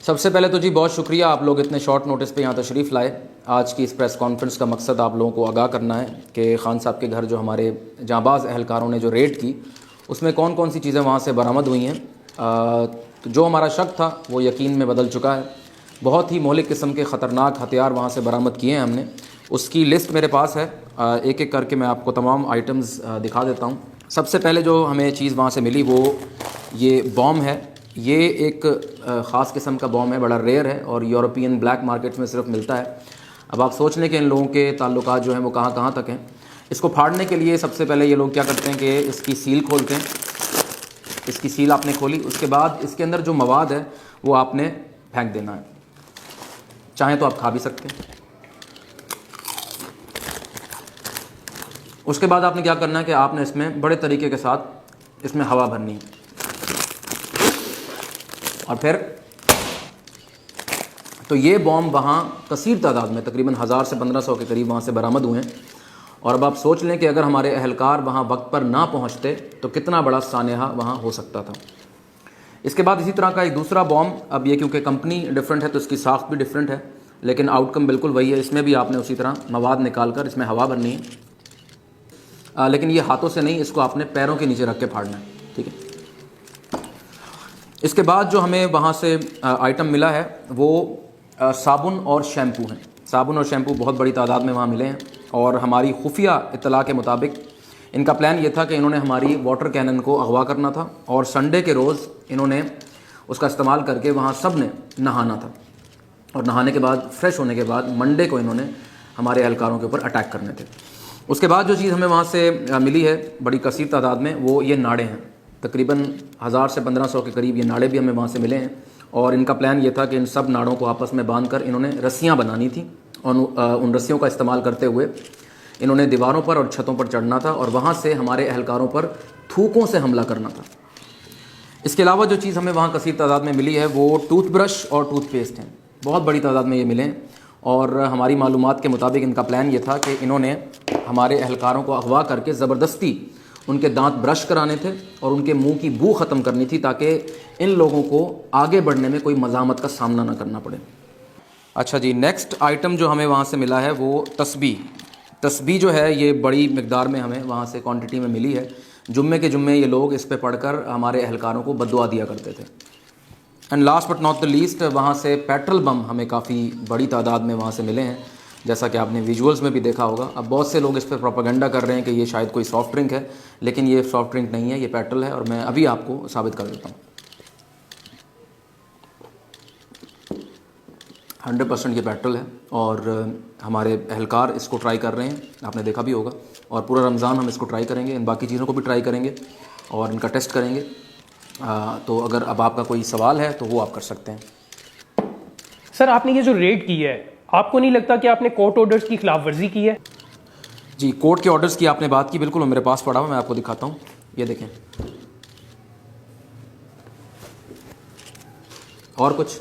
सबसे पहले तो जी बहुत शुक्रिया, आप लोग इतने शॉर्ट नोटिस पे यहाँ तशरीफ़ लाए। आज की इस प्रेस कॉन्फ्रेंस का मकसद आप लोगों को आगाह करना है कि खान साहब के घर जो हमारे जांबाज़ अहलकारों ने जो रेड की उसमें कौन कौन सी चीज़ें वहाँ से बरामद हुई हैं। तो जो हमारा शक था वो यकीन में बदल चुका है। बहुत ही मौलिक किस्म के ख़तरनाक हथियार वहाँ से बरामद किए हैं हमने। उसकी लिस्ट मेरे पास है, एक एक करके मैं आपको तमाम आइटम्स दिखा देता हूँ। सबसे पहले जो हमें चीज़ वहाँ से मिली वो ये बॉम्ब है। ये एक ख़ास किस्म का बॉम्ब है, बड़ा रेयर है और यूरोपियन ब्लैक मार्केट्स में सिर्फ मिलता है। अब आप सोच लें कि इन लोगों के ताल्लुकात जो हैं वो कहाँ कहाँ तक हैं। इसको फाड़ने के लिए सबसे पहले ये लोग क्या करते हैं कि इसकी सील खोलते हैं। इसकी सील आपने खोली, उसके बाद इसके अंदर जो मवाद है वो आपने फेंक देना है। चाहें तो आप खा भी सकते हैं। उसके बाद आपने क्या करना है कि आपने इसमें बड़े तरीके के साथ इसमें हवा भरनी है और फिर तो ये बॉम्ब वहाँ कसीर तादाद में तकरीबन 1000 से 1500 के करीब वहाँ से बरामद हुए हैं। और अब आप सोच लें कि अगर हमारे अहलकार वहाँ वक्त पर ना पहुँचते तो कितना बड़ा सानेहा वहाँ हो सकता था। इसके बाद इसी तरह का एक दूसरा बॉम्ब, अब ये क्योंकि कंपनी डिफरेंट है तो इसकी साख्त भी डिफरेंट है, लेकिन आउटकम बिल्कुल वही है। इसमें भी आपने उसी तरह मवाद निकाल कर इसमें हवा भरनी है, लेकिन ये हाथों से नहीं, इसको आपने पैरों के नीचे रख के फाड़ना है, ठीक है। इसके बाद जो हमें वहाँ से आइटम मिला है वो साबुन और शैम्पू हैं। साबुन और शैम्पू बहुत बड़ी तादाद में वहाँ मिले हैं और हमारी खुफिया इत्तला के मुताबिक इनका प्लान ये था कि इन्होंने हमारी वाटर कैनन को अगवा करना था और संडे के रोज़ इन्होंने उसका इस्तेमाल करके वहाँ सब ने नहाना था और नहाने के बाद फ्रेश होने के बाद मंडे को इन्होंने हमारे एहलकारों के ऊपर अटैक करने थे। उसके बाद जो चीज़ हमें वहाँ से मिली है बड़ी कसीर तादाद में वो ये नाड़े हैं। तकरीबन 1000 से 1500 के करीब ये नाड़े भी हमें वहाँ से मिले हैं और इनका प्लान ये था कि इन सब नाड़ों को आपस में बांध कर इन्होंने रस्सियाँ बनानी थी और उन रस्सियों का इस्तेमाल करते हुए इन्होंने दीवारों पर और छतों पर चढ़ना था और वहाँ से हमारे अहलकारों पर थूकों से हमला करना था। इसके अलावा जो चीज़ हमें वहाँ कसीर तादाद में मिली है वो टूथब्रश और टूथपेस्ट हैं। बहुत बड़ी तादाद में ये मिले हैं और हमारी मालूमात के मुताबिक इनका प्लान ये था कि इन्होंने हमारे अहलकारों को अगवा करके ज़बरदस्ती उनके दांत ब्रश कराने थे और उनके मुंह की बू ख़त्म करनी थी ताकि इन लोगों को आगे बढ़ने में कोई मज़ामत का सामना ना करना पड़े। अच्छा जी, नेक्स्ट आइटम जो हमें वहाँ से मिला है वो तस्बीह जो है ये बड़ी मिकदार में हमें वहाँ से क्वांटिटी में मिली है। जुम्मे के जुम्मे ये लोग इस पे पढ़कर हमारे अहलकारों को बद्दुआ दिया करते थे। And last but not the least वहाँ से पेट्रोल बम हमें काफ़ी बड़ी तादाद में वहाँ से मिले हैं, जैसा कि आपने विजुअल्स में भी देखा होगा। अब बहुत से लोग इस पर प्रोपेगेंडा कर रहे हैं कि ये शायद कोई सॉफ्ट ड्रिंक है, लेकिन ये सॉफ्ट ड्रिंक नहीं है, ये पेट्रोल है और मैं अभी आपको साबित कर देता हूँ। 100% ये पेट्रोल है और हमारे अहलकार इसको ट्राई कर रहे हैं, आपने देखा भी होगा। और पूरा रमज़ान हम इसको ट्राई करेंगे, इन बाकी चीज़ों को भी ट्राई करेंगे और इनका टेस्ट करेंगे। तो अगर अब आपका कोई सवाल है तो वो आप कर सकते हैं। सर, आपने ये जो रेड की है, आपको नहीं लगता कि आपने कोर्ट ऑर्डर्स की खिलाफ वर्जी की है? जी, कोर्ट के ऑर्डर्स की आपने बात की, बिल्कुल मेरे पास पड़ा हुआ, मैं आपको दिखाता हूँ। ये देखें। और कुछ